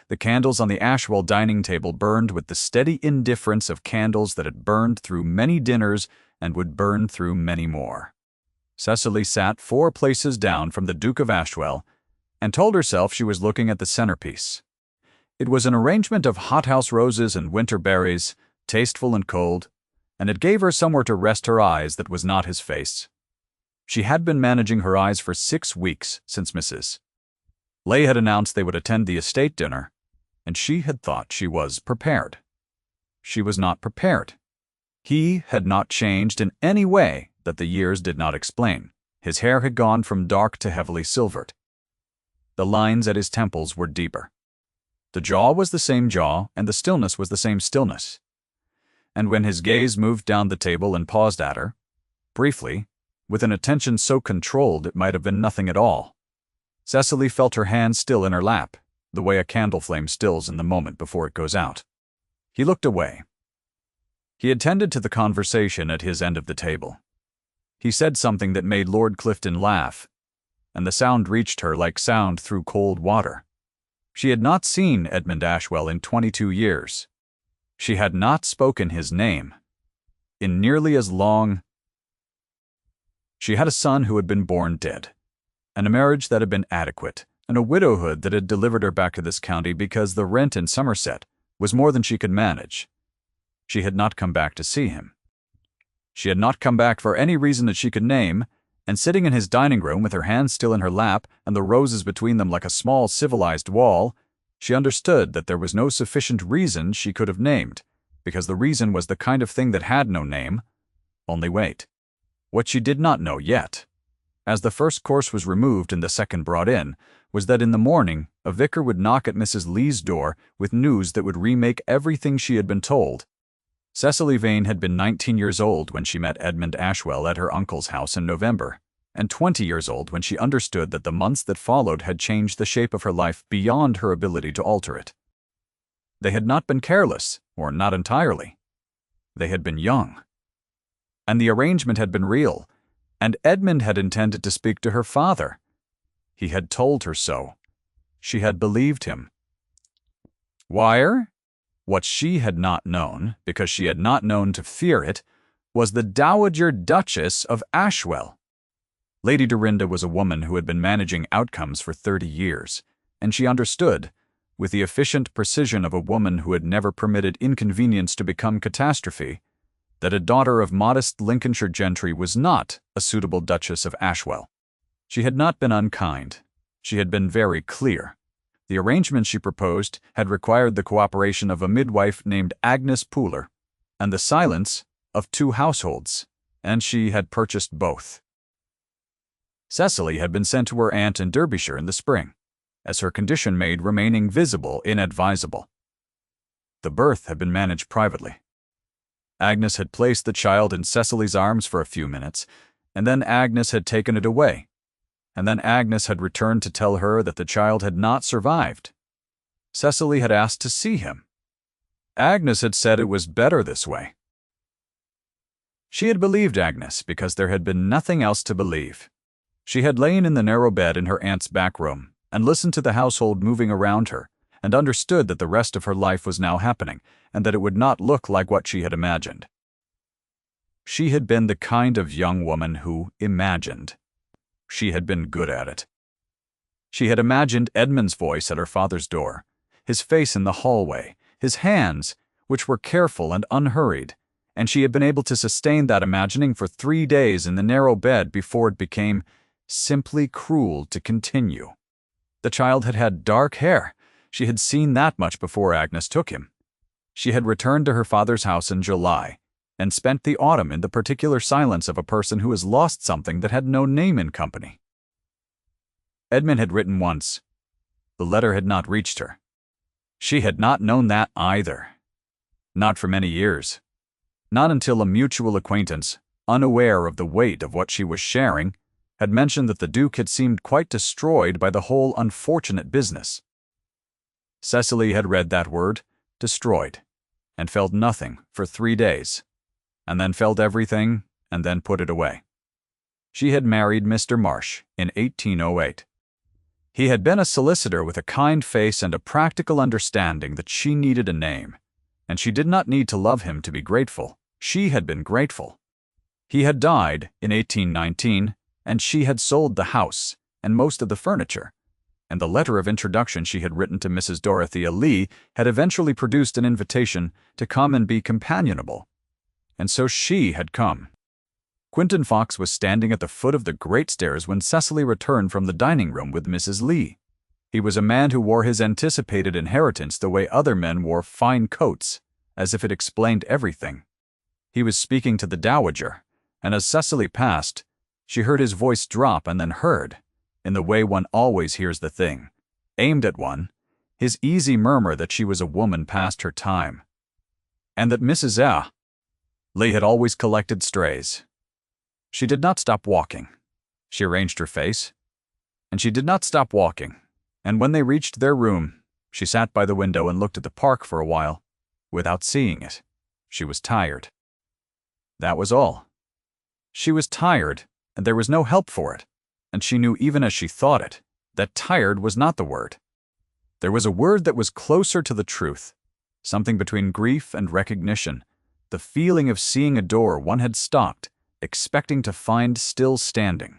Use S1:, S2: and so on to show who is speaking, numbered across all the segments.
S1: The candles on the Ashwell dining table burned with the steady indifference of candles that had burned through many dinners and would burn through many more. Cecily sat 4 places down from the Duke of Ashwell and told herself she was looking at the centerpiece. It was an arrangement of hothouse roses and winter berries, tasteful and cold, and it gave her somewhere to rest her eyes that was not his face. She had been managing her eyes for 6 weeks since Mrs. Leigh had announced they would attend the estate dinner, and she had thought she was prepared. She was not prepared. He had not changed in any way that the years did not explain. His hair had gone from dark to heavily silvered. The lines at his temples were deeper. The jaw was the same jaw, and the stillness was the same stillness. And when his gaze moved down the table and paused at her, briefly, with an attention so controlled it might have been nothing at all, Cecily felt her hand still in her lap, the way a candle flame stills in the moment before it goes out. He looked away. He attended to the conversation at his end of the table. He said something that made Lord Clifton laugh, and the sound reached her like sound through cold water. She had not seen Edmund Ashwell in 22 years. She had not spoken his name in nearly as long. She had a son who had been born dead, and a marriage that had been adequate, and a widowhood that had delivered her back to this county because the rent in Somerset was more than she could manage. She had not come back to see him. She had not come back for any reason that she could name, and sitting in his dining room with her hands still in her lap and the roses between them like a small civilized wall, she understood that there was no sufficient reason she could have named, because the reason was the kind of thing that had no name. Only wait. What she did not know yet, as the first course was removed and the second brought in, was that in the morning a vicar would knock at Mrs. Leigh's door with news that would remake everything she had been told. Cecily Vane had been 19 years old when she met Edmund Ashwell at her uncle's house in November, and 20 years old when she understood that the months that followed had changed the shape of her life beyond her ability to alter it. They had not been careless, or not entirely. They had been young. And the arrangement had been real, and Edmund had intended to speak to her father. He had told her so. She had believed him. Wire? What she had not known, because she had not known to fear it, was the Dowager Duchess of Ashwell. Lady Dorinda was a woman who had been managing outcomes for 30 years, and she understood, with the efficient precision of a woman who had never permitted inconvenience to become catastrophe, that a daughter of modest Lincolnshire gentry was not a suitable Duchess of Ashwell. She had not been unkind. She had been very clear. The arrangement she proposed had required the cooperation of a midwife named Agnes Pooler, and the silence of 2 households, and she had purchased both. Cecily had been sent to her aunt in Derbyshire in the spring, as her condition made remaining visible inadvisable. The birth had been managed privately. Agnes had placed the child in Cecily's arms for a few minutes, and then Agnes had taken it away, and then Agnes had returned to tell her that the child had not survived. Cecily had asked to see him. Agnes had said it was better this way. She had believed Agnes because there had been nothing else to believe. She had lain in the narrow bed in her aunt's back room and listened to the household moving around her, and understood that the rest of her life was now happening, and that it would not look like what she had imagined. She had been the kind of young woman who imagined. She had been good at it. She had imagined Edmund's voice at her father's door, his face in the hallway, his hands, which were careful and unhurried, and she had been able to sustain that imagining for 3 days in the narrow bed before it became simply cruel to continue. The child had had dark hair. She had seen that much before Agnes took him. She had returned to her father's house in July, and spent the autumn in the particular silence of a person who has lost something that had no name in company. Edmund had written once. The letter had not reached her. She had not known that either. Not for many years. Not until a mutual acquaintance, unaware of the weight of what she was sharing, had mentioned that the Duke had seemed quite destroyed by the whole unfortunate business. Cecily had read that word, destroyed, and felt nothing for 3 days, and then felt everything, and then put it away. She had married Mr. Marsh in 1808. He had been a solicitor with a kind face and a practical understanding that she needed a name, and she did not need to love him to be grateful. She had been grateful. He had died in 1819, and she had sold the house and most of the furniture, and the letter of introduction she had written to Mrs. Dorothea Lee had eventually produced an invitation to come and be companionable. And so she had come. Quinton Fox was standing at the foot of the great stairs when Cecily returned from the dining room with Mrs. Lee. He was a man who wore his anticipated inheritance the way other men wore fine coats, as if it explained everything. He was speaking to the dowager, and as Cecily passed, she heard his voice drop and then heard, in the way one always hears the thing, aimed at one, his easy murmur that she was a woman past her time, and that Mrs. Lee had always collected strays. She did not stop walking. She arranged her face, and she did not stop walking, and when they reached their room, she sat by the window and looked at the park for a while, without seeing it. She was tired. That was all. She was tired, and there was no help for it, and she knew even as she thought it, that tired was not the word. There was a word that was closer to the truth, something between grief and recognition, the feeling of seeing a door one had stalked, expecting to find still standing.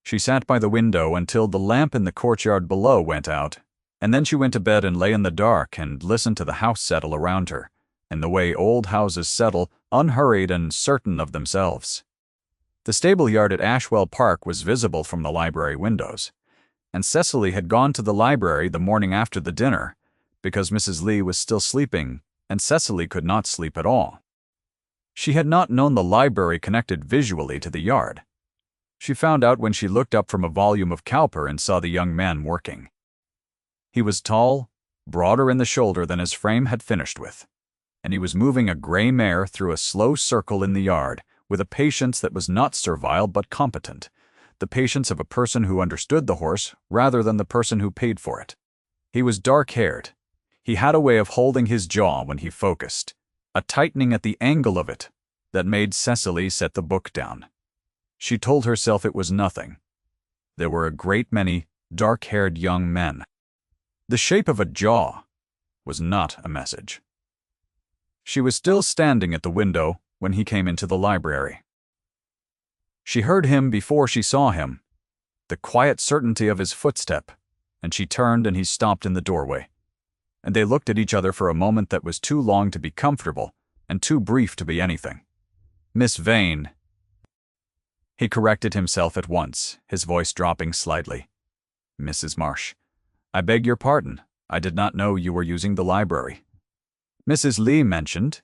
S1: She sat by the window until the lamp in the courtyard below went out, and then she went to bed and lay in the dark and listened to the house settle around her, in the way old houses settle, unhurried and certain of themselves. The stable yard at Ashwell Park was visible from the library windows, and Cecily had gone to the library the morning after the dinner, because Mrs. Lee was still sleeping, and Cecily could not sleep at all. She had not known the library connected visually to the yard. She found out when she looked up from a volume of Cowper and saw the young man working. He was tall, broader in the shoulder than his frame had finished with, and he was moving a gray mare through a slow circle in the yard with a patience that was not servile but competent, the patience of a person who understood the horse rather than the person who paid for it. He was dark-haired. He had a way of holding his jaw when he focused, a tightening at the angle of it that made Cecily set the book down. She told herself it was nothing. There were a great many dark-haired young men. The shape of a jaw was not a message. She was still standing at the window when he came into the library. She heard him before she saw him, the quiet certainty of his footstep, and she turned and he stopped in the doorway. And they looked at each other for a moment that was too long to be comfortable and too brief to be anything. Miss Vane. He corrected himself at once, his voice dropping slightly. Mrs. Marsh. I beg your pardon. I did not know you were using the library. Mrs. Lee mentioned.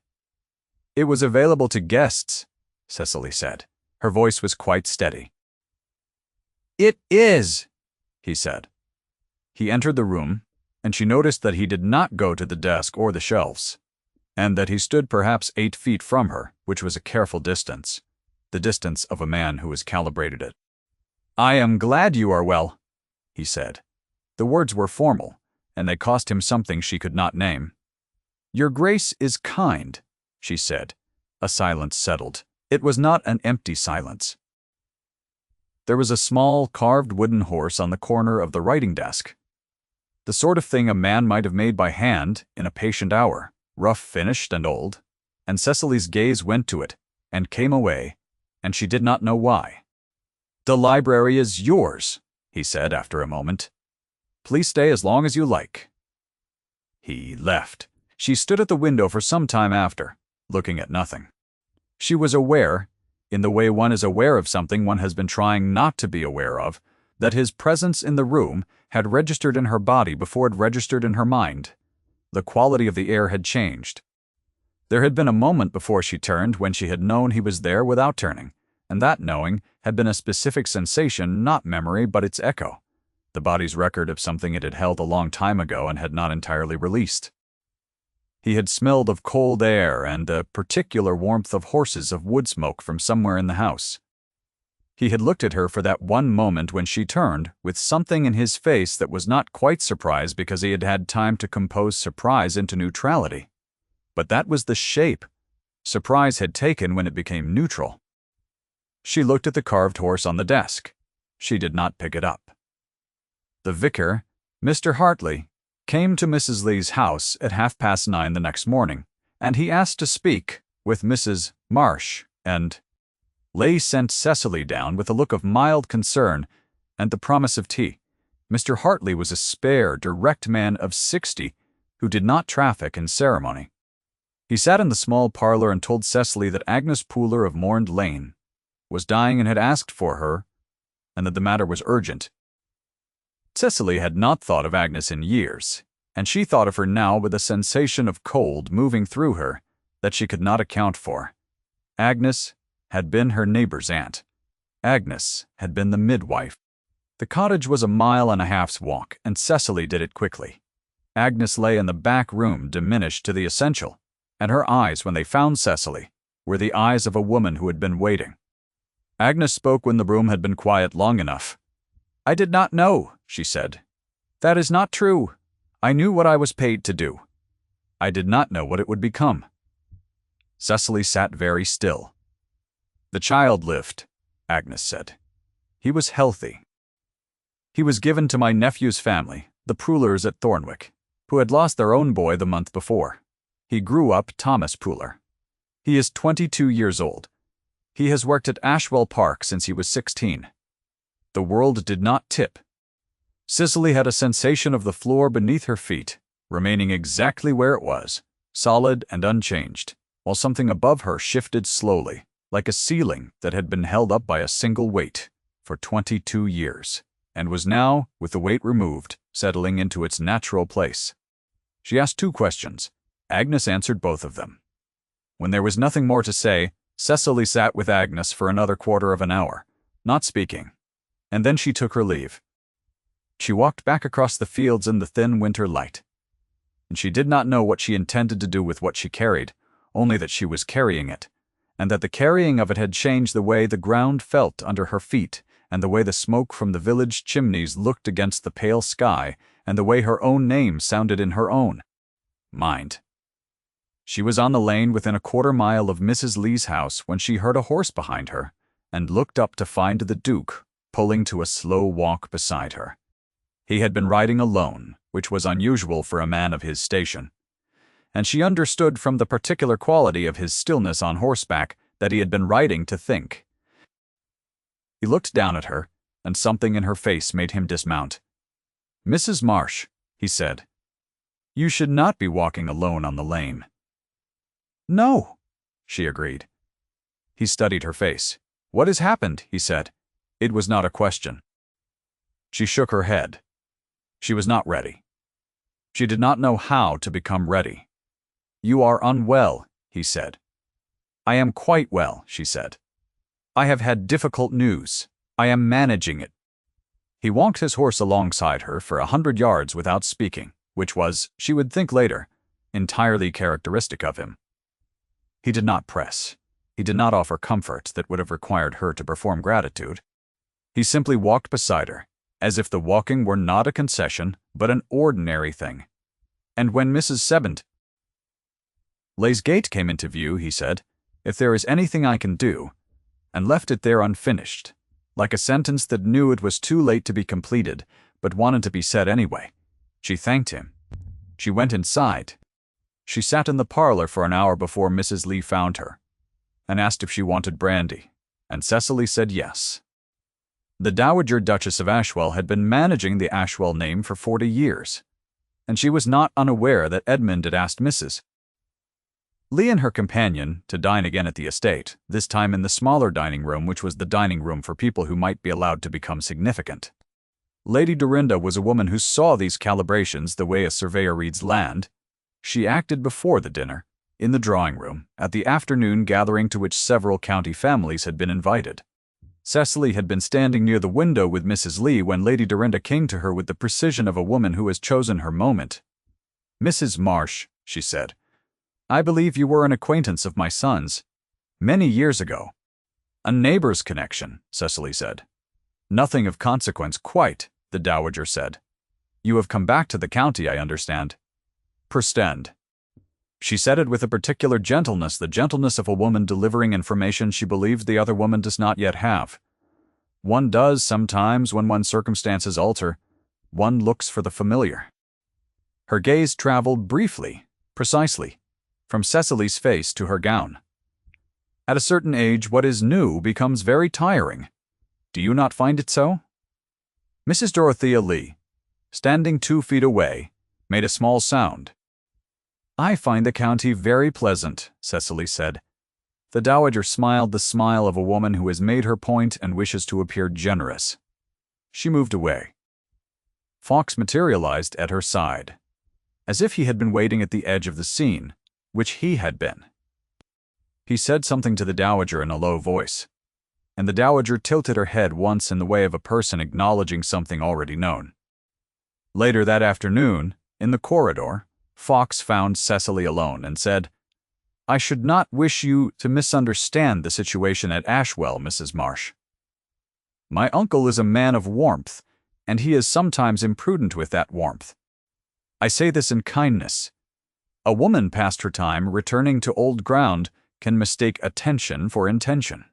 S1: It was available to guests, Cecily said. Her voice was quite steady. It is, he said. He entered the room, and she noticed that he did not go to the desk or the shelves, and that he stood perhaps 8 feet from her, which was a careful distance, the distance of a man who has calibrated it. I am glad you are well, he said. The words were formal, and they cost him something she could not name. Your Grace is kind, she said. A silence settled. It was not an empty silence. There was a small, carved wooden horse on the corner of the writing desk. The sort of thing a man might have made by hand in a patient hour, rough finished and old, and Cecily's gaze went to it and came away, and she did not know why. The library is yours, he said after a moment. Please stay as long as you like. He left. She stood at the window for some time after, looking at nothing. She was aware, in the way one is aware of something one has been trying not to be aware of, that his presence in the room had registered in her body before it registered in her mind. The quality of the air had changed. There had been a moment before she turned when she had known he was there without turning, and that knowing had been a specific sensation, not memory, but its echo, the body's record of something it had held a long time ago and had not entirely released. He had smelled of cold air and a particular warmth of horses of wood smoke from somewhere in the house. He had looked at her for that one moment when she turned, with something in his face that was not quite surprise because he had had time to compose surprise into neutrality. But that was the shape surprise had taken when it became neutral. She looked at the carved horse on the desk. She did not pick it up. The vicar, Mr. Hartley, came to Mrs. Lee's house at 9:30 the next morning, and he asked to speak with Mrs. Marsh, and Leigh sent Cecily down with a look of mild concern and the promise of tea. Mr. Hartley was a spare, direct man of 60 who did not traffic in ceremony. He sat in the small parlor and told Cecily that Agnes Pooler of Mourne Lane was dying and had asked for her, and that the matter was urgent. Cecily had not thought of Agnes in years, and she thought of her now with a sensation of cold moving through her that she could not account for. Agnes had been her neighbor's aunt. Agnes had been the midwife. The cottage was 1.5 miles walk, and Cecily did it quickly. Agnes lay in the back room, diminished to the essential, and her eyes, when they found Cecily, were the eyes of a woman who had been waiting. Agnes spoke when the room had been quiet long enough. "I did not know," she said. "That is not true. I knew what I was paid to do. I did not know what it would become." Cecily sat very still. "The child lived," Agnes said. "He was healthy. He was given to my nephew's family, the Poolers at Thornwick, who had lost their own boy the month before. He grew up Thomas Pooler. He is 22 years old. He has worked at Ashwell Park since he was 16. The world did not tip." Cecily had a sensation of the floor beneath her feet, remaining exactly where it was, solid and unchanged, while something above her shifted slowly, like a ceiling that had been held up by a single weight for 22 years, and was now, with the weight removed, settling into its natural place. She asked 2 questions. Agnes answered both of them. When there was nothing more to say, Cecily sat with Agnes for another 1/4 of an hour, not speaking, and then she took her leave. She walked back across the fields in the thin winter light, and she did not know what she intended to do with what she carried, only that she was carrying it, and that the carrying of it had changed the way the ground felt under her feet, and the way the smoke from the village chimneys looked against the pale sky, and the way her own name sounded in her own mind. She was on the lane within a 1/4 mile of Mrs. Lee's house when she heard a horse behind her, and looked up to find the Duke pulling to a slow walk beside her. He had been riding alone, which was unusual for a man of his station, and she understood from the particular quality of his stillness on horseback that he had been riding to think. He looked down at her, and something in her face made him dismount. "Mrs. Marsh," he said, "you should not be walking alone on the lane." "No," she agreed. He studied her face. "What has happened?" he said. It was not a question. She shook her head. She was not ready. She did not know how to become ready. "You are unwell," he said. "I am quite well," she said. "I have had difficult news. I am managing it." He walked his horse alongside her for 100 yards without speaking, which was, she would think later, entirely characteristic of him. He did not press. He did not offer comfort that would have required her to perform gratitude. He simply walked beside her, as if the walking were not a concession, but an ordinary thing. And when Mrs. Sebent Leigh's gate came into view, he said, "If there is anything I can do," and left it there unfinished, like a sentence that knew it was too late to be completed, but wanted to be said anyway. She thanked him. She went inside. She sat in the parlor for an hour before Mrs. Lee found her, and asked if she wanted brandy, and Cecily said yes. The Dowager Duchess of Ashwell had been managing the Ashwell name for 40 years, and she was not unaware that Edmund had asked Mrs. Lee and her companion to dine again at the estate, this time in the smaller dining room, which was the dining room for people who might be allowed to become significant. Lady Dorinda was a woman who saw these calibrations the way a surveyor reads land. She acted before the dinner, in the drawing room, at the afternoon gathering to which several county families had been invited. Cecily had been standing near the window with Mrs. Lee when Lady Dorinda came to her with the precision of a woman who has chosen her moment. "Mrs. Marsh," she said, "I believe you were an acquaintance of my son's. Many years ago." "A neighbor's connection," Cecily said. "Nothing of consequence, quite," the Dowager said. "You have come back to the county, I understand." "Perstand." She said it with a particular gentleness, the gentleness of a woman delivering information she believes the other woman does not yet have. One does sometimes when one's circumstances alter. one looks for the familiar. Her gaze traveled briefly, precisely, from Cecily's face to her gown. At a certain age, what is new becomes very tiring. Do you not find it so? Mrs. Dorothea Lee, standing 2 feet away, made a small sound. "I find the county very pleasant," Cecily said. The dowager smiled the smile of a woman who has made her point and wishes to appear generous. She moved away. Fawkes materialized at her side, as if he had been waiting at the edge of the scene, which he had been. He said something to the dowager in a low voice, and the dowager tilted her head once in the way of a person acknowledging something already known. Later that afternoon, in the corridor, Fawkes found Cecily alone and said, "I should not wish you to misunderstand the situation at Ashwell, Mrs. Marsh. My uncle is a man of warmth, and he is sometimes imprudent with that warmth. I say this in kindness. A woman past her time returning to old ground can mistake attention for intention."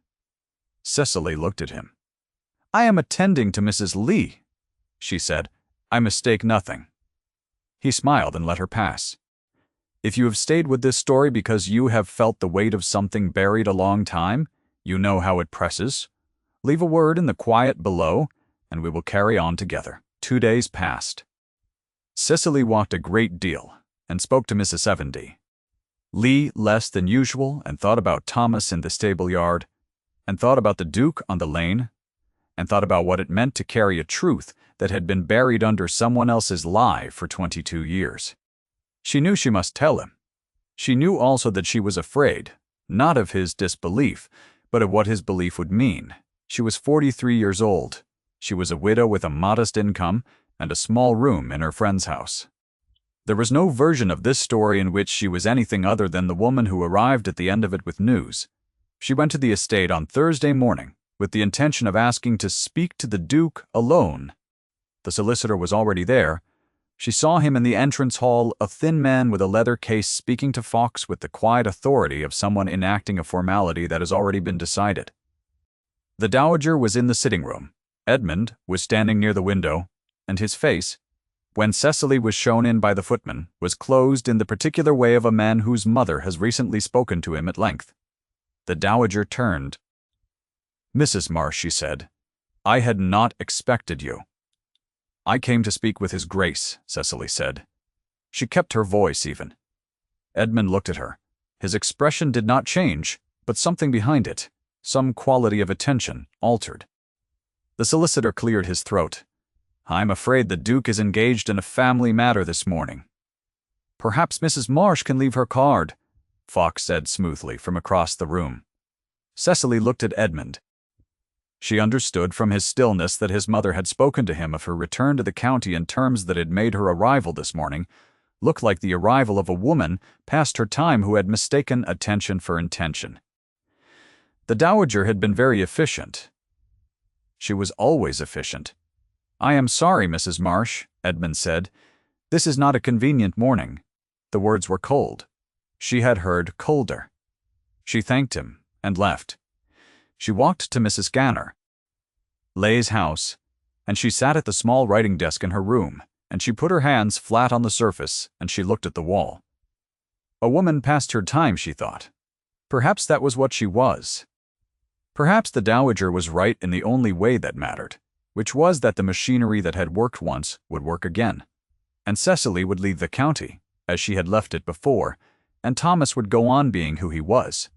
S1: Cecily looked at him. "I am attending to Mrs. Lee," she said. "I mistake nothing." He smiled and let her pass. "If you have stayed with this story because you have felt the weight of something buried a long time, you know how it presses. Leave a word in the quiet below, and we will carry on together." 2 days passed. Cecily walked a great deal, and spoke to Mrs. Evandy. Lee less than usual, and thought about Thomas in the stable yard, and thought about the Duke on the lane, and thought about what it meant to carry a truth that had been buried under someone else's lie for 22 years. She knew she must tell him. She knew also that she was afraid, not of his disbelief, but of what his belief would mean. She was 43 years old. She was a widow with a modest income and a small room in her friend's house. There was no version of this story in which she was anything other than the woman who arrived at the end of it with news. She went to the estate on Thursday morning with the intention of asking to speak to the Duke alone. The solicitor was already there. She saw him in the entrance hall, a thin man with a leather case speaking to Fawkes with the quiet authority of someone enacting a formality that has already been decided. The dowager was in the sitting room. Edmund was standing near the window, and his face, when Cecily was shown in by the footman, was closed in the particular way of a man whose mother has recently spoken to him at length. The dowager turned. "Mrs. Marsh," she said, "I had not expected you." "I came to speak with His Grace," Cecily said. She kept her voice even. Edmund looked at her. His expression did not change, but something behind it, some quality of attention, altered. The solicitor cleared his throat. "I'm afraid the Duke is engaged in a family matter this morning." "Perhaps Mrs. Marsh can leave her card," Fawkes said smoothly from across the room. Cecily looked at Edmund. She understood from his stillness that his mother had spoken to him of her return to the county in terms that had made her arrival this morning look like the arrival of a woman past her time who had mistaken attention for intention. The dowager had been very efficient. She was always efficient. "I am sorry, Mrs. Marsh," Edmund said. "This is not a convenient morning." The words were cold. She had heard colder. She thanked him and left. She walked to Mrs. Ganner, Leigh's house, and she sat at the small writing desk in her room, and she put her hands flat on the surface, and she looked at the wall. A woman past her time, she thought. Perhaps that was what she was. Perhaps the dowager was right in the only way that mattered, which was that the machinery that had worked once would work again, and Cecily would leave the county, as she had left it before, and Thomas would go on being who he was.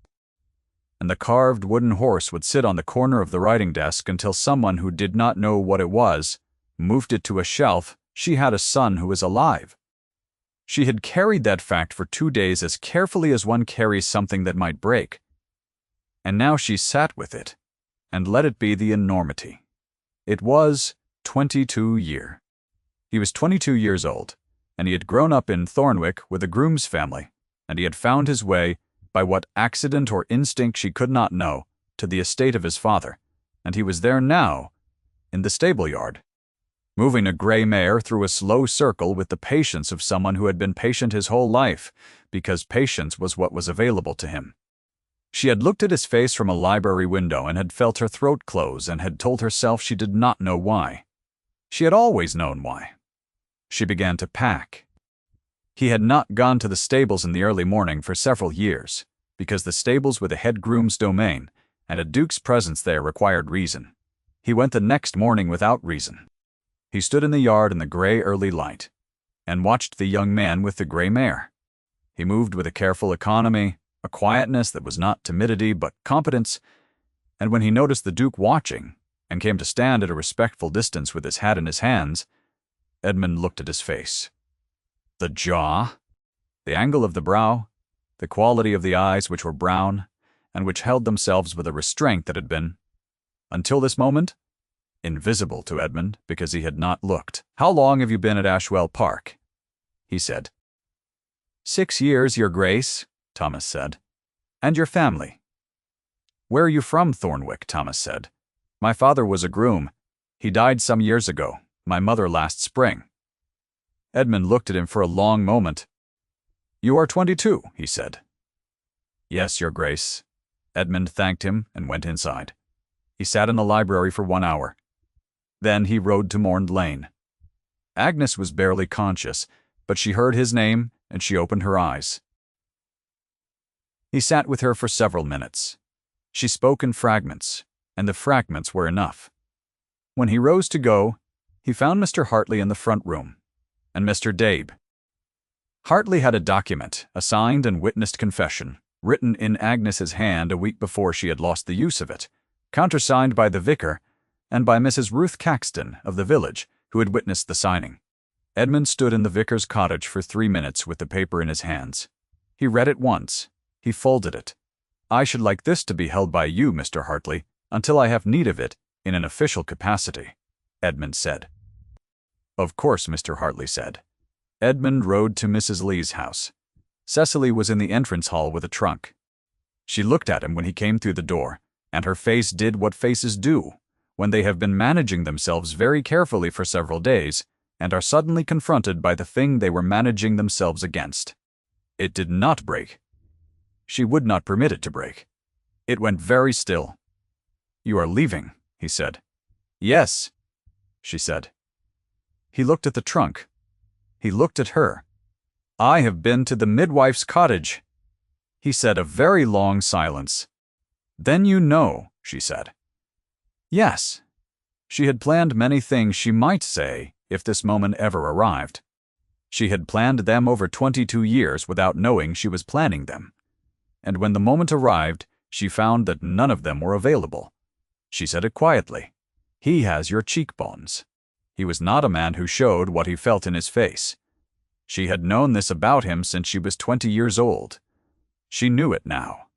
S1: And the carved wooden horse would sit on the corner of the writing desk until someone who did not know what it was moved it to a shelf. She had a son who was alive. She had carried that fact for 2 days as carefully as one carries something that might break. And now she sat with it, and let it be the enormity. It was 22 years. He was 22 years old, and he had grown up in Thornwick with a groom's family, and he had found his way, by what accident or instinct she could not know, to the estate of his father, and he was there now, in the stable yard, moving a gray mare through a slow circle with the patience of someone who had been patient his whole life, because patience was what was available to him. She had looked at his face from a library window and had felt her throat close and had told herself she did not know why. She had always known why. She began to pack. He had not gone to the stables in the early morning for several years, because the stables were the head groom's domain, and a duke's presence there required reason. He went the next morning without reason. He stood in the yard in the gray early light, and watched the young man with the gray mare. He moved with a careful economy, a quietness that was not timidity but competence, and when he noticed the duke watching, and came to stand at a respectful distance with his hat in his hands, Edmund looked at his face. The jaw, the angle of the brow, the quality of the eyes which were brown, and which held themselves with a restraint that had been, until this moment, invisible to Edmund because he had not looked. "How long have you been at Ashwell Park?" he said. 6 years, your grace," Thomas said. "And your family?" "Where are you from, Thornwick?" Thomas said. "My father was a groom. He died some years ago, my mother last spring." Edmund looked at him for a long moment. "You are 22, he said. "Yes, your grace." Edmund thanked him and went inside. He sat in the library for 1 hour. Then he rode to Morn Lane. Agnes was barely conscious, but she heard his name, and she opened her eyes. He sat with her for several minutes. She spoke in fragments, and the fragments were enough. When he rose to go, he found Mr. Hartley in the front room, and Mr. Dabe. Hartley had a document, a signed and witnessed confession, written in Agnes's hand a week before she had lost the use of it, countersigned by the vicar and by Mrs. Ruth Caxton of the village, who had witnessed the signing. Edmund stood in the vicar's cottage for 3 minutes with the paper in his hands. He read it once. He folded it. "I should like this to be held by you, Mr. Hartley, until I have need of it in an official capacity," Edmund said. "Of course," Mr. Hartley said. Edmund rode to Mrs. Lee's house. Cecily was in the entrance hall with a trunk. She looked at him when he came through the door, and her face did what faces do when they have been managing themselves very carefully for several days and are suddenly confronted by the thing they were managing themselves against. It did not break. She would not permit it to break. It went very still. "You are leaving," he said. "Yes," she said. He looked at the trunk. He looked at her. "I have been to the midwife's cottage." He said a very long silence. "Then you know," she said. Yes. She had planned many things she might say if this moment ever arrived. She had planned them over 22 years without knowing she was planning them. And when the moment arrived, she found that none of them were available. She said it quietly. "He has your cheekbones." He was not a man who showed what he felt in his face. She had known this about him since she was 20 years old. She knew it now.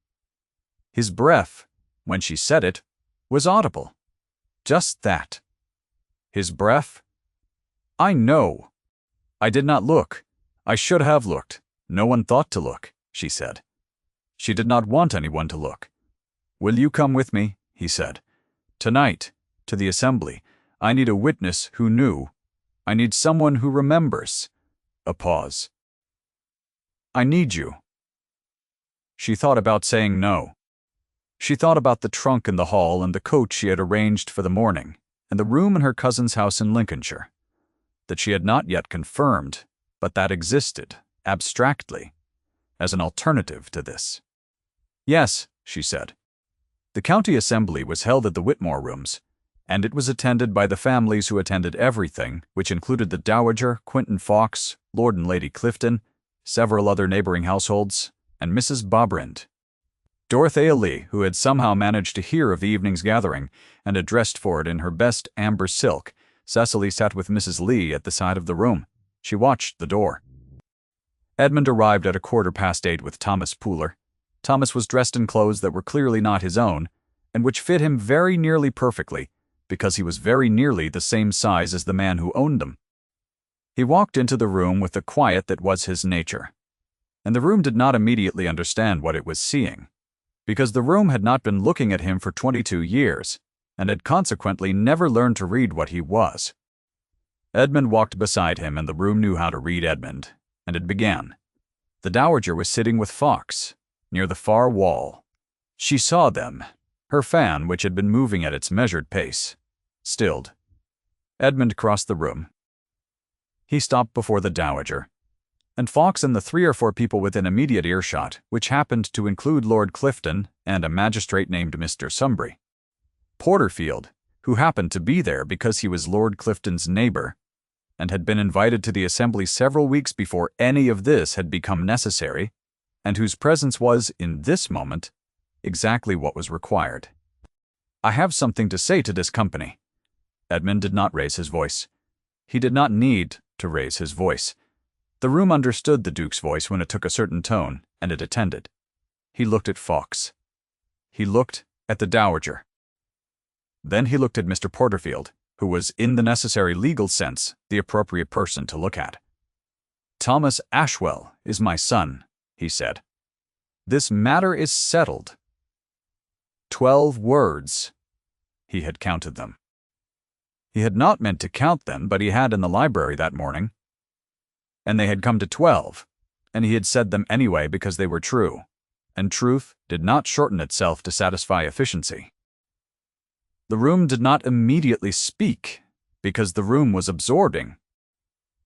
S1: His breath, when she said it, was audible. Just that. His breath. "I know. I did not look. I should have looked. No one thought to look," she said. She did not want anyone to look. "Will you come with me?" he said. "Tonight, to the assembly. I need a witness who knew. I need someone who remembers." A pause. "I need you." She thought about saying no. She thought about the trunk in the hall and the coach she had arranged for the morning, and the room in her cousin's house in Lincolnshire. That she had not yet confirmed, but that existed, abstractly, as an alternative to this. "Yes," she said. The county assembly was held at the Whitmore Rooms, and it was attended by the families who attended everything, which included the Dowager, Quinton Fawkes, Lord and Lady Clifton, several other neighboring households, and Mrs. Bobrind. Dorothea Lee, who had somehow managed to hear of the evening's gathering and had dressed for it in her best amber silk. Cecily sat with Mrs. Lee at the side of the room. She watched the door. Edmund arrived at 8:15 with Thomas Pooler. Thomas was dressed in clothes that were clearly not his own, and which fit him very nearly perfectly, because he was very nearly the same size as the man who owned them. He walked into the room with the quiet that was his nature, and the room did not immediately understand what it was seeing, because the room had not been looking at him for 22 years, and had consequently never learned to read what he was. Edmund walked beside him, and the room knew how to read Edmund, and it began. The Dowager was sitting with Fawkes, near the far wall. She saw them. Her fan, which had been moving at its measured pace, stilled. Edmund crossed the room. He stopped before the Dowager, and Fawkes and the 3 or 4 people within immediate earshot, which happened to include Lord Clifton and a magistrate named Mr. Sumbry. Porterfield, who happened to be there because he was Lord Clifton's neighbor, and had been invited to the assembly several weeks before any of this had become necessary, and whose presence was, in this moment, exactly what was required. "I have something to say to this company." Edmund did not raise his voice. He did not need to raise his voice. The room understood the Duke's voice when it took a certain tone, and it attended. He looked at Fawkes. He looked at the Dowager. Then he looked at Mr. Porterfield, who was, in the necessary legal sense, the appropriate person to look at. "Thomas Ashwell is my son," he said. "This matter is settled." 12 words. He had counted them. He had not meant to count them, but he had in the library that morning. And they had come to 12, and he had said them anyway because they were true, and truth did not shorten itself to satisfy efficiency. The room did not immediately speak, because the room was absorbing.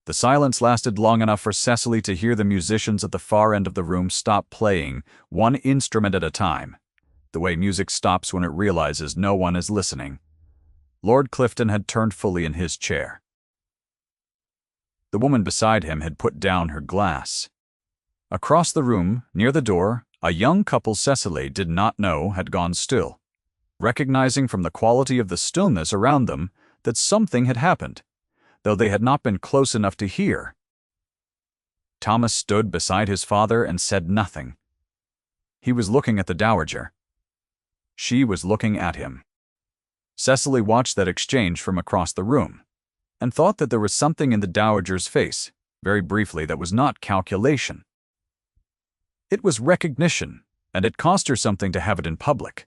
S1: The silence lasted long enough for Cecily to hear the musicians at the far end of the room stop playing, one instrument at a time, the way music stops when it realizes no one is listening. Lord Clifton had turned fully in his chair. The woman beside him had put down her glass. Across the room, near the door, a young couple Cecily did not know had gone still, recognizing from the quality of the stillness around them that something had happened, though they had not been close enough to hear. Thomas stood beside his father and said nothing. He was looking at the Dowager. She was looking at him. Cecily watched that exchange from across the room, and thought that there was something in the Dowager's face, very briefly, that was not calculation. It was recognition, and it cost her something to have it in public.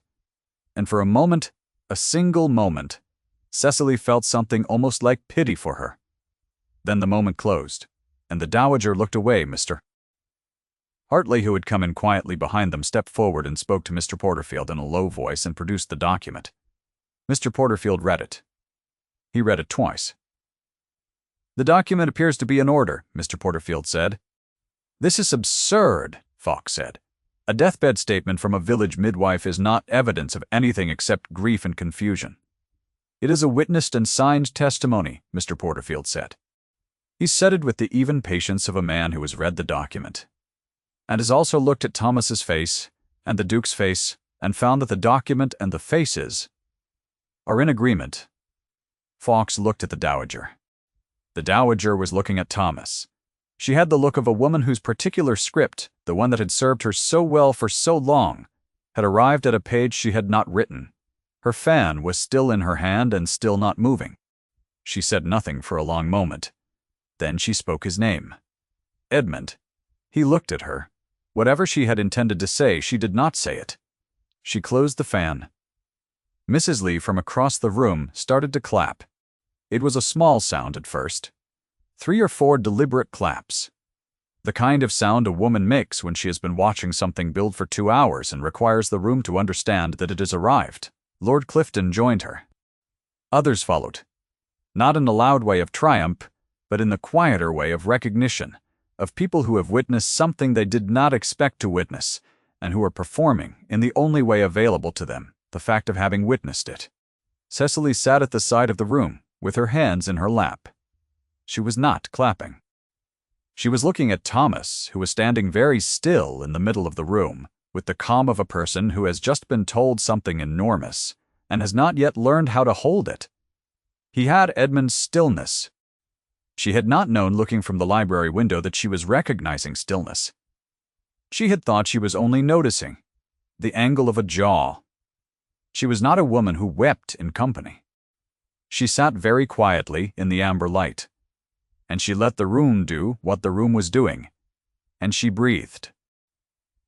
S1: And for a moment, a single moment, Cecily felt something almost like pity for her. Then the moment closed, and the Dowager looked away. Mr. Hartley, who had come in quietly behind them, stepped forward and spoke to Mr. Porterfield in a low voice and produced the document. Mr. Porterfield read it. He read it twice. "The document appears to be in order," Mr. Porterfield said. "This is absurd," Fawkes said. "A deathbed statement from a village midwife is not evidence of anything except grief and confusion." "It is a witnessed and signed testimony," Mr. Porterfield said. He said it with the even patience of a man who has read the document, and has also looked at Thomas's face and the Duke's face and found that the document and the faces are in agreement. Fawkes looked at the Dowager. The Dowager was looking at Thomas. She had the look of a woman whose particular script, the one that had served her so well for so long, had arrived at a page she had not written. Her fan was still in her hand and still not moving. She said nothing for a long moment. Then she spoke his name. Edmund. He looked at her. Whatever she had intended to say, she did not say it. She closed the fan. Mrs. Lee, from across the room, started to clap. It was a small sound at first. 3 or 4 deliberate claps. The kind of sound a woman makes when she has been watching something build for 2 hours and requires the room to understand that it has arrived. Lord Clifton joined her. Others followed. Not in the loud way of triumph, but in the quieter way of recognition, of people who have witnessed something they did not expect to witness, and who are performing, in the only way available to them, the fact of having witnessed it. Cecily sat at the side of the room, with her hands in her lap. She was not clapping. She was looking at Thomas, who was standing very still in the middle of the room, with the calm of a person who has just been told something enormous, and has not yet learned how to hold it. He had Edmund's stillness. She had not known, looking from the library window, that she was recognizing stillness. She had thought she was only noticing the angle of a jaw. She was not a woman who wept in company. She sat very quietly in the amber light, and she let the room do what the room was doing, and she breathed.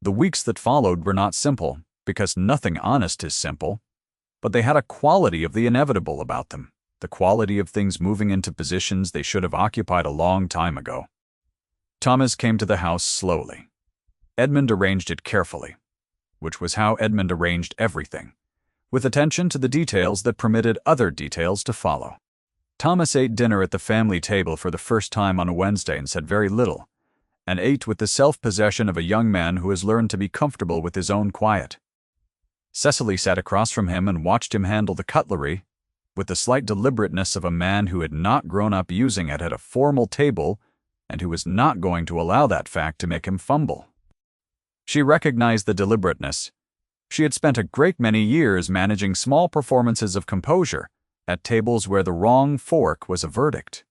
S1: The weeks that followed were not simple, because nothing honest is simple, but they had a quality of the inevitable about them, the quality of things moving into positions they should have occupied a long time ago. Thomas came to the house slowly. Edmund arranged it carefully, which was how Edmund arranged everything, with attention to the details that permitted other details to follow. Thomas ate dinner at the family table for the first time on a Wednesday and said very little, and ate with the self-possession of a young man who has learned to be comfortable with his own quiet. Cecily sat across from him and watched him handle the cutlery with the slight deliberateness of a man who had not grown up using it at a formal table and who was not going to allow that fact to make him fumble. She recognized the deliberateness. She had spent a great many years managing small performances of composure at tables where the wrong fork was a verdict.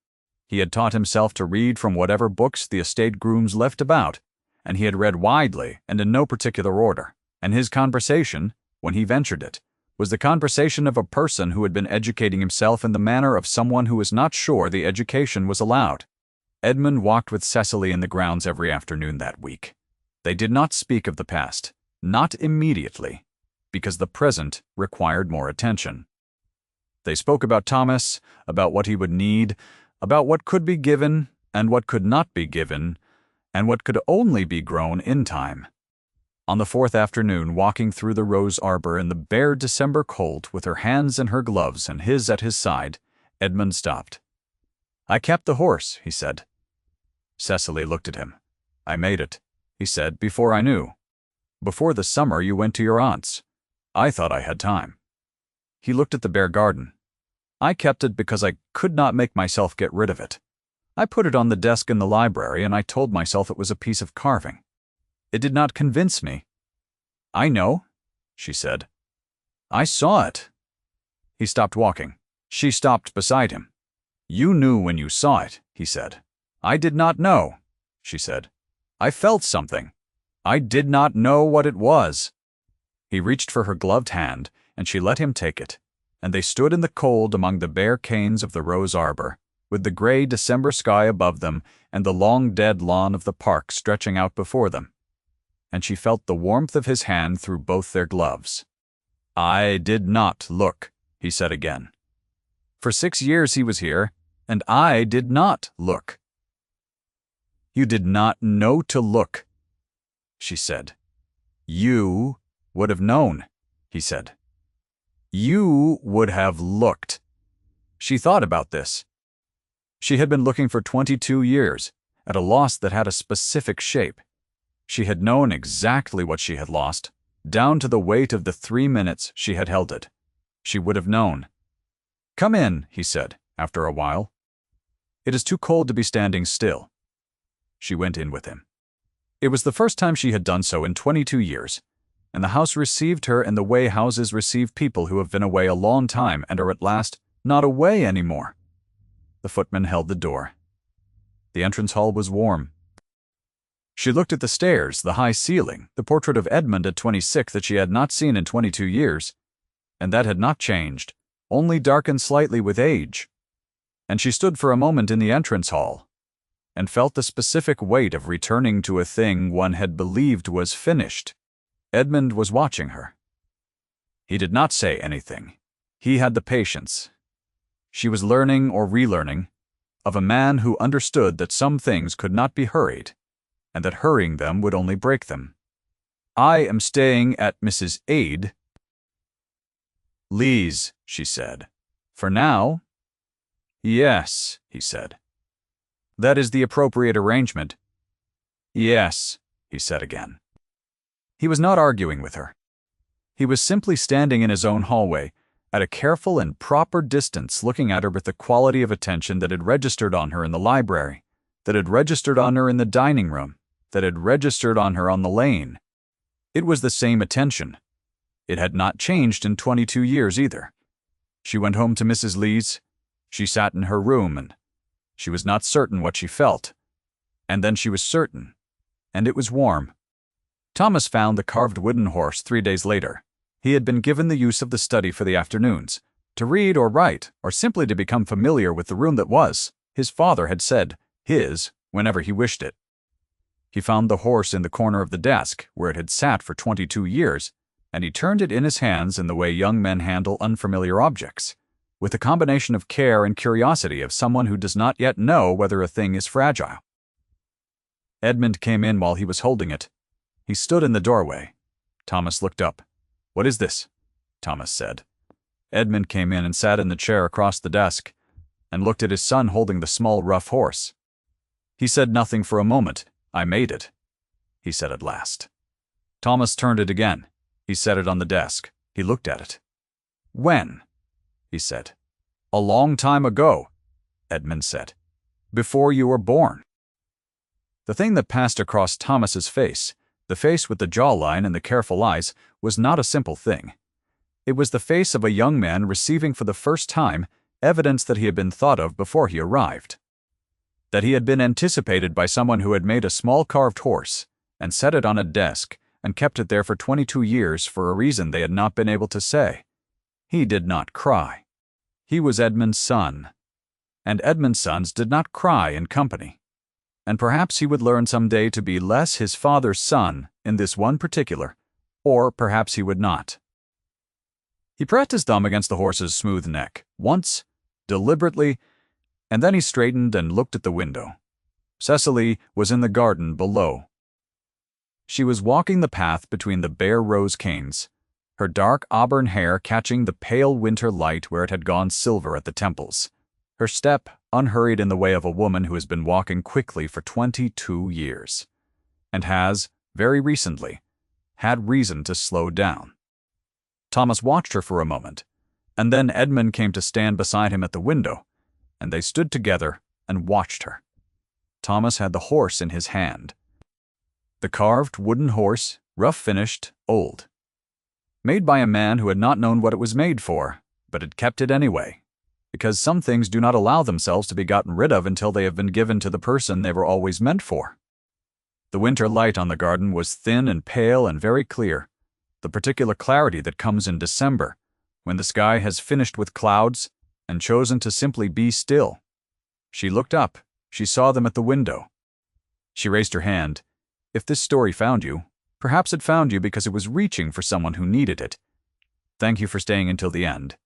S1: He had taught himself to read from whatever books the estate grooms left about, and he had read widely and in no particular order, and his conversation, when he ventured it, was the conversation of a person who had been educating himself in the manner of someone who was not sure the education was allowed. Edmund walked with Cecily in the grounds every afternoon that week. They did not speak of the past, not immediately, because the present required more attention. They spoke about Thomas, about what he would need, about what could be given and what could not be given, and what could only be grown in time. On the fourth afternoon, walking through the rose arbor in the bare December cold with her hands in her gloves and his at his side, Edmund stopped. "I kept the horse," he said. Cecily looked at him. "I made it," he said, "before I knew. Before the summer you went to your aunt's. I thought I had time." He looked at the bare garden. "I kept it because I could not make myself get rid of it. I put it on the desk in the library and I told myself it was a piece of carving. It did not convince me." "I know," she said. "I saw it." He stopped walking. She stopped beside him. "You knew when you saw it," he said. "I did not know," she said. "I felt something. I did not know what it was." He reached for her gloved hand, and she let him take it, and they stood in the cold among the bare canes of the rose arbor, with the gray December sky above them and the long dead lawn of the park stretching out before them. And she felt the warmth of his hand through both their gloves. "I did not look," he said again. "For 6 years he was here, and I did not look." "You did not know to look," she said. "You would have known," he said. "You would have looked." She thought about this. She had been looking for 22 years, at a loss that had a specific shape. She had known exactly what she had lost, down to the weight of the 3 minutes she had held it. She would have known. "Come in," he said, after a while. "It is too cold to be standing still." She went in with him. It was the first time she had done so in 22 years, and the house received her in the way houses receive people who have been away a long time and are at last not away anymore. The footman held the door. The entrance hall was warm. She looked at the stairs, the high ceiling, the portrait of Edmund at 26 that she had not seen in 22 years, and that had not changed, only darkened slightly with age. And she stood for a moment in the entrance hall, and felt the specific weight of returning to a thing one had believed was finished. Edmund was watching her. He did not say anything. He had the patience. She was learning or relearning of a man who understood that some things could not be hurried, and that hurrying them would only break them. "I am staying at Mrs. Lee's," she said. "For now?" "Yes," he said. "That is the appropriate arrangement." "Yes," he said again. He was not arguing with her. He was simply standing in his own hallway, at a careful and proper distance, looking at her with the quality of attention that had registered on her in the library, that had registered on her in the dining room, that had registered on her on the lane. It was the same attention. It had not changed in 22 years either. She went home to Mrs. Lee's. She sat in her room, and she was not certain what she felt. And then she was certain, and it was warm. Thomas found the carved wooden horse 3 days later. He had been given the use of the study for the afternoons, to read or write, or simply to become familiar with the room that was, his father had said, his, whenever he wished it. He found the horse in the corner of the desk, where it had sat for 22 years, and he turned it in his hands in the way young men handle unfamiliar objects, with a combination of care and curiosity of someone who does not yet know whether a thing is fragile. Edmund came in while he was holding it. He stood in the doorway. Thomas looked up. "What is this?" Thomas said. Edmund came in and sat in the chair across the desk. and looked at his son holding the small rough horse. He said nothing for a moment. "I made it," he said at last. Thomas turned it again. He set it on the desk. He looked at it. "When?" he said. "A long time ago," Edmund said. "Before you were born." The thing that passed across Thomas's face, the face with the jawline and the careful eyes, was not a simple thing. It was the face of a young man receiving for the first time evidence that he had been thought of before he arrived. That he had been anticipated by someone who had made a small carved horse and set it on a desk and kept it there for 22 years for a reason they had not been able to say. He did not cry. He was Edmund's son. And Edmund's sons did not cry in company. And perhaps he would learn someday to be less his father's son in this one particular, or perhaps he would not. He pressed his thumb against the horse's smooth neck, once, deliberately, and then he straightened and looked at the window. Cecily was in the garden below. She was walking the path between the bare rose canes, her dark auburn hair catching the pale winter light where it had gone silver at the temples, her step unhurried in the way of a woman who has been walking quickly for 22 years, and has, very recently, had reason to slow down. Thomas watched her for a moment, and then Edmund came to stand beside him at the window, and they stood together and watched her. Thomas had the horse in his hand. The carved wooden horse, rough-finished, old. Made by a man who had not known what it was made for, but had kept it anyway, because some things do not allow themselves to be gotten rid of until they have been given to the person they were always meant for. The winter light on the garden was thin and pale and very clear, the particular clarity that comes in December, when the sky has finished with clouds and chosen to simply be still. She looked up. She saw them at the window. She raised her hand. If this story found you, perhaps it found you because it was reaching for someone who needed it. Thank you for staying until the end.